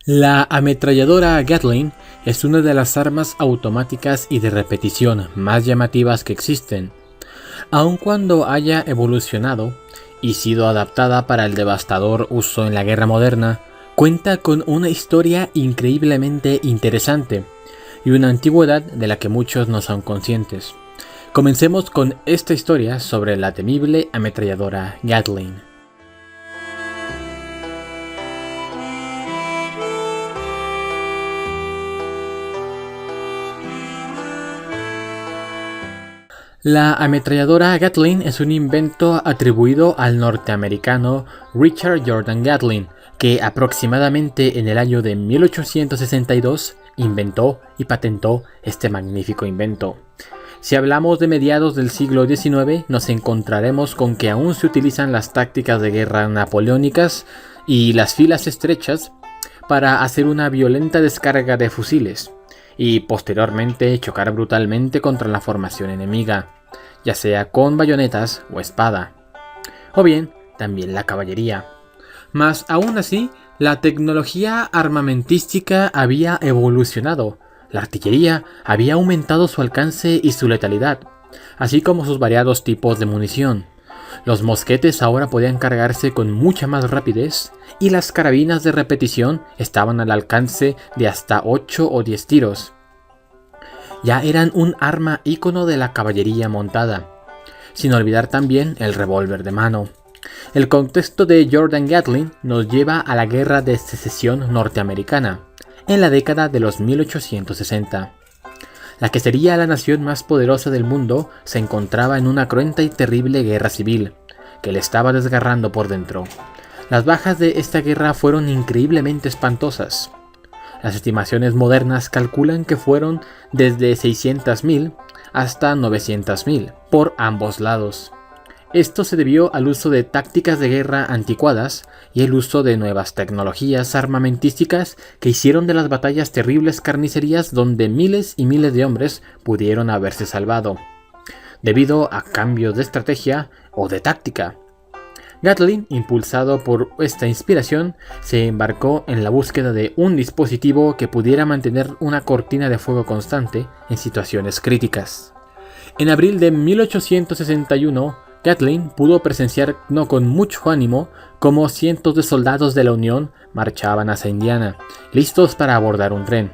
La ametralladora Gatling es una de las armas automáticas y de repetición más llamativas que existen. Aun cuando haya evolucionado y sido adaptada para el devastador uso en la guerra moderna, cuenta con una historia increíblemente interesante y una antigüedad de la que muchos no son conscientes. Comencemos con esta historia sobre la temible ametralladora Gatling. La ametralladora Gatling es un invento atribuido al norteamericano Richard Jordan Gatling, que aproximadamente en el año de 1862 inventó y patentó este magnífico invento. Si hablamos de mediados del siglo XIX, nos encontraremos con que aún se utilizan las tácticas de guerra napoleónicas y las filas estrechas para hacer una violenta descarga de fusiles y posteriormente chocar brutalmente contra la formación enemiga, ya sea con bayonetas o espada, o bien también la caballería. Mas aún así, la tecnología armamentística había evolucionado, la artillería había aumentado su alcance y su letalidad, así como sus variados tipos de munición. Los mosquetes ahora podían cargarse con mucha más rapidez y las carabinas de repetición estaban al alcance de hasta 8 o 10 tiros. Ya eran un arma ícono de la caballería montada, sin olvidar también el revólver de mano. El contexto de Jordan Gatling nos lleva a la Guerra de Secesión norteamericana, en la década de los 1860. La que sería la nación más poderosa del mundo se encontraba en una cruenta y terrible guerra civil, que le estaba desgarrando por dentro. Las bajas de esta guerra fueron increíblemente espantosas. Las estimaciones modernas calculan que fueron desde 600.000 hasta 900.000 por ambos lados. Esto se debió al uso de tácticas de guerra anticuadas y el uso de nuevas tecnologías armamentísticas que hicieron de las batallas terribles carnicerías donde miles y miles de hombres pudieron haberse salvado, debido a cambios de estrategia o de táctica. Gatling, impulsado por esta inspiración, se embarcó en la búsqueda de un dispositivo que pudiera mantener una cortina de fuego constante en situaciones críticas. En abril de 1861, Gatling pudo presenciar no con mucho ánimo cómo cientos de soldados de la Unión marchaban hacia Indiana, listos para abordar un tren.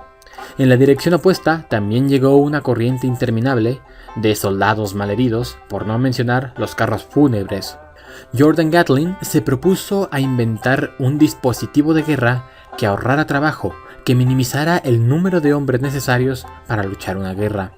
En la dirección opuesta también llegó una corriente interminable de soldados malheridos, por no mencionar los carros fúnebres. Jordan Gatling se propuso a inventar un dispositivo de guerra que ahorrara trabajo, que minimizara el número de hombres necesarios para luchar una guerra,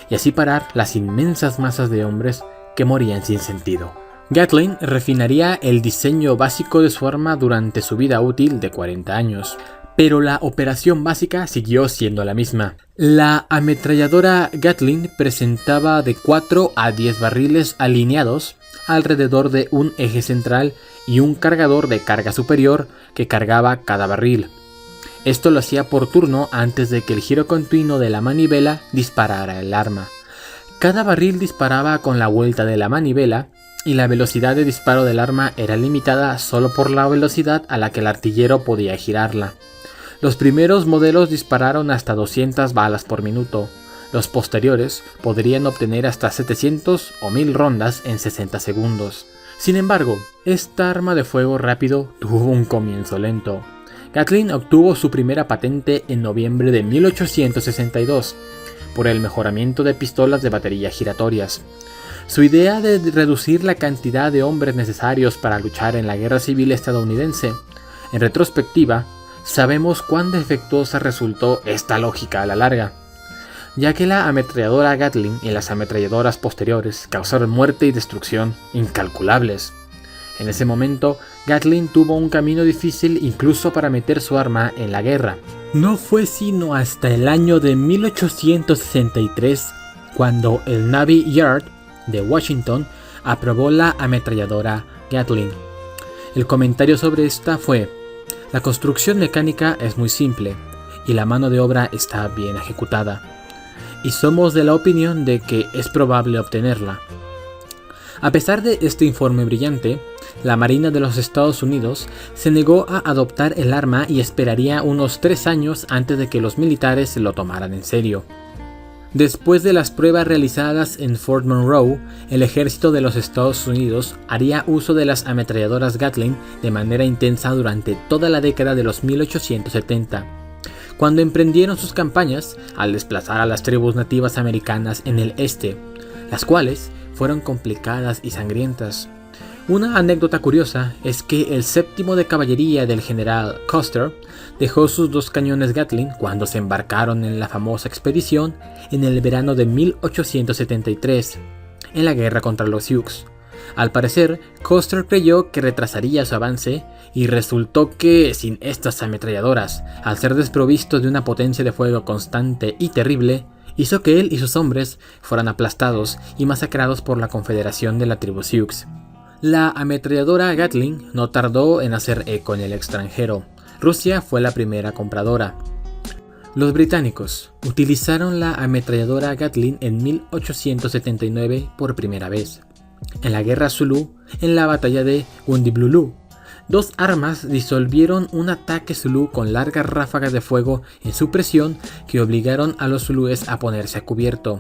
y así parar las inmensas masas de hombres que morían sin sentido. Gatling refinaría el diseño básico de su arma durante su vida útil de 40 años, pero la operación básica siguió siendo la misma. La ametralladora Gatling presentaba de 4 a 10 barriles alineados alrededor de un eje central y un cargador de carga superior que cargaba cada barril. Esto lo hacía por turno antes de que el giro continuo de la manivela disparara el arma. Cada barril disparaba con la vuelta de la manivela y la velocidad de disparo del arma era limitada solo por la velocidad a la que el artillero podía girarla. Los primeros modelos dispararon hasta 200 balas por minuto. Los posteriores podrían obtener hasta 700 o 1000 rondas en 60 segundos. Sin embargo, esta arma de fuego rápido tuvo un comienzo lento. Gatling obtuvo su primera patente en noviembre de 1862 por el mejoramiento de pistolas de batería giratorias. Su idea de reducir la cantidad de hombres necesarios para luchar en la guerra civil estadounidense, en retrospectiva, sabemos cuán defectuosa resultó esta lógica a la larga, ya que la ametralladora Gatling y las ametralladoras posteriores causaron muerte y destrucción incalculables. En ese momento, Gatling tuvo un camino difícil incluso para meter su arma en la guerra. No fue sino hasta el año de 1863 cuando el Navy Yard de Washington aprobó la ametralladora Gatling. El comentario sobre esta fue: la construcción mecánica es muy simple y la mano de obra está bien ejecutada, y somos de la opinión de que es probable obtenerla. A pesar de este informe brillante, la Marina de los Estados Unidos se negó a adoptar el arma y esperaría unos 3 años antes de que los militares lo tomaran en serio. Después de las pruebas realizadas en Fort Monroe, el ejército de los Estados Unidos haría uso de las ametralladoras Gatling de manera intensa durante toda la década de los 1870, cuando emprendieron sus campañas al desplazar a las tribus nativas americanas en el este, las cuales fueron complicadas y sangrientas. Una anécdota curiosa es que el 7º de caballería del general Custer dejó sus 2 cañones Gatling cuando se embarcaron en la famosa expedición en el verano de 1873, en la guerra contra los Sioux. Al parecer, Custer creyó que retrasaría su avance y resultó que, sin estas ametralladoras, al ser desprovistos de una potencia de fuego constante y terrible, hizo que él y sus hombres fueran aplastados y masacrados por la confederación de la tribu Sioux. La ametralladora Gatling no tardó en hacer eco en el extranjero. Rusia fue la primera compradora. Los británicos utilizaron la ametralladora Gatling en 1879 por primera vez, en la Guerra Zulú, en la batalla de Gundiblulu. 2 armas disolvieron un ataque zulú con largas ráfagas de fuego en supresión que obligaron a los zulúes a ponerse a cubierto.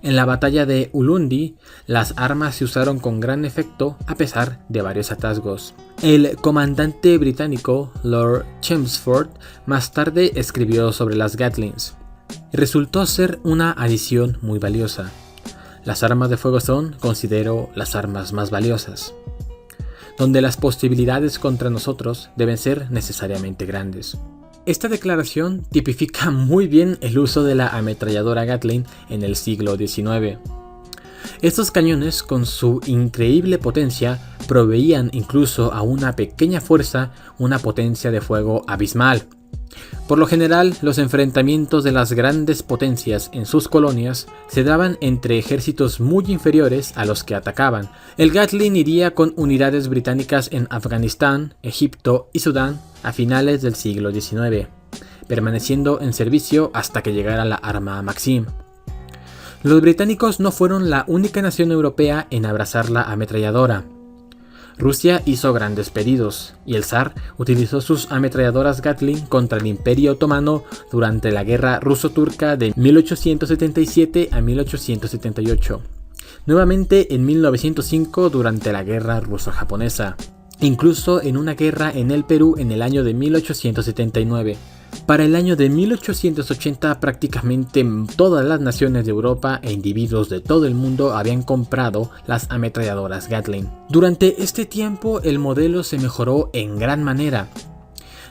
En la batalla de Ulundi, las armas se usaron con gran efecto a pesar de varios atasgos. El comandante británico Lord Chelmsford más tarde escribió sobre las Gatlings. Resultó ser una adición muy valiosa. Las armas de fuego son, considero, las armas más valiosas, donde las posibilidades contra nosotros deben ser necesariamente grandes. Esta declaración tipifica muy bien el uso de la ametralladora Gatling en el siglo XIX. Estos cañones, con su increíble potencia, proveían incluso a una pequeña fuerza una potencia de fuego abismal. Por lo general, los enfrentamientos de las grandes potencias en sus colonias se daban entre ejércitos muy inferiores a los que atacaban. El Gatling iría con unidades británicas en Afganistán, Egipto y Sudán a finales del siglo XIX, permaneciendo en servicio hasta que llegara la arma Maxim. Los británicos no fueron la única nación europea en abrazar la ametralladora. Rusia hizo grandes pedidos, y el zar utilizó sus ametralladoras Gatling contra el Imperio Otomano durante la Guerra Ruso-Turca de 1877 a 1878, nuevamente en 1905 durante la Guerra Ruso-Japonesa, incluso en una guerra en el Perú en el año de 1879. Para el año de 1880 prácticamente todas las naciones de Europa e individuos de todo el mundo habían comprado las ametralladoras Gatling. Durante este tiempo el modelo se mejoró en gran manera,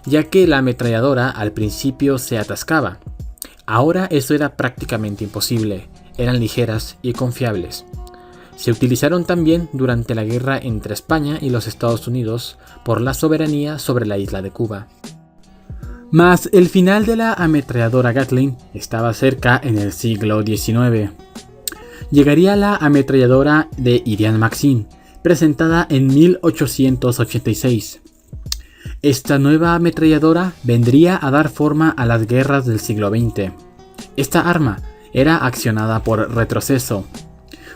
ya que la ametralladora al principio se atascaba. Ahora eso era prácticamente imposible, eran ligeras y confiables. Se utilizaron también durante la guerra entre España y los Estados Unidos por la soberanía sobre la isla de Cuba. Mas el final de la ametralladora Gatling estaba cerca en el siglo XIX. Llegaría la ametralladora de Irian Maxim, presentada en 1886. Esta nueva ametralladora vendría a dar forma a las guerras del siglo XX. Esta arma era accionada por retroceso,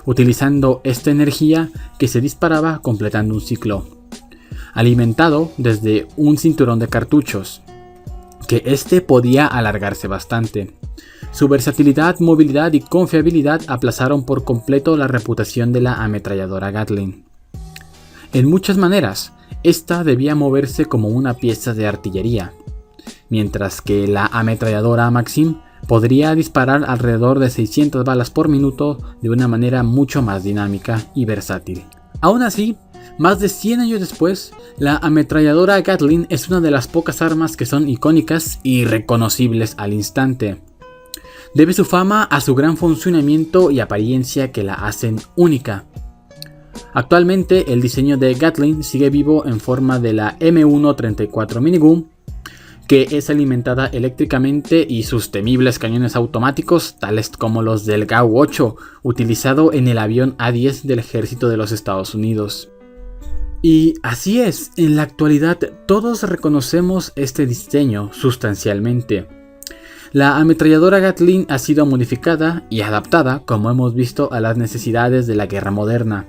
utilizando esta energía que se disparaba completando un ciclo, alimentado desde un cinturón de cartuchos, que este podía alargarse bastante. Su versatilidad, movilidad y confiabilidad aplazaron por completo la reputación de la ametralladora Gatling. En muchas maneras, esta debía moverse como una pieza de artillería, mientras que la ametralladora Maxim podría disparar alrededor de 600 balas por minuto de una manera mucho más dinámica y versátil. Aún así, más de 100 años después, la ametralladora Gatling es una de las pocas armas que son icónicas y reconocibles al instante. Debe su fama a su gran funcionamiento y apariencia que la hacen única. Actualmente, el diseño de Gatling sigue vivo en forma de la M134 Minigun, que es alimentada eléctricamente, y sus temibles cañones automáticos, tales como los del GAU-8, utilizado en el avión A-10 del ejército de los Estados Unidos. Y así es, en la actualidad todos reconocemos este diseño sustancialmente. La ametralladora Gatling ha sido modificada y adaptada, como hemos visto, a las necesidades de la guerra moderna.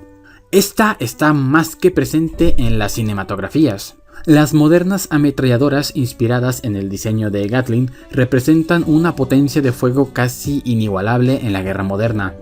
Esta está más que presente en las cinematografías. Las modernas ametralladoras inspiradas en el diseño de Gatling representan una potencia de fuego casi inigualable en la guerra moderna,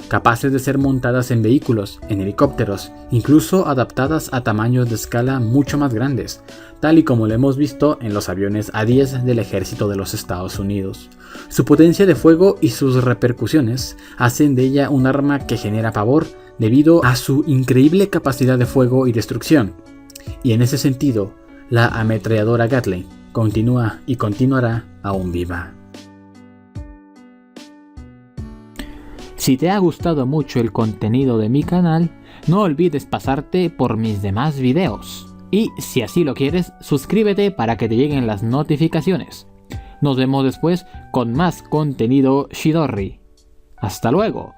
capaces de ser montadas en vehículos, en helicópteros, incluso adaptadas a tamaños de escala mucho más grandes, tal y como lo hemos visto en los aviones A-10 del ejército de los Estados Unidos. Su potencia de fuego y sus repercusiones hacen de ella un arma que genera pavor debido a su increíble capacidad de fuego y destrucción. Y en ese sentido, la ametralladora Gatling continúa y continuará aún viva. Si te ha gustado mucho el contenido de mi canal, no olvides pasarte por mis demás videos. Y si así lo quieres, suscríbete para que te lleguen las notificaciones. Nos vemos después con más contenido Chidori. ¡Hasta luego!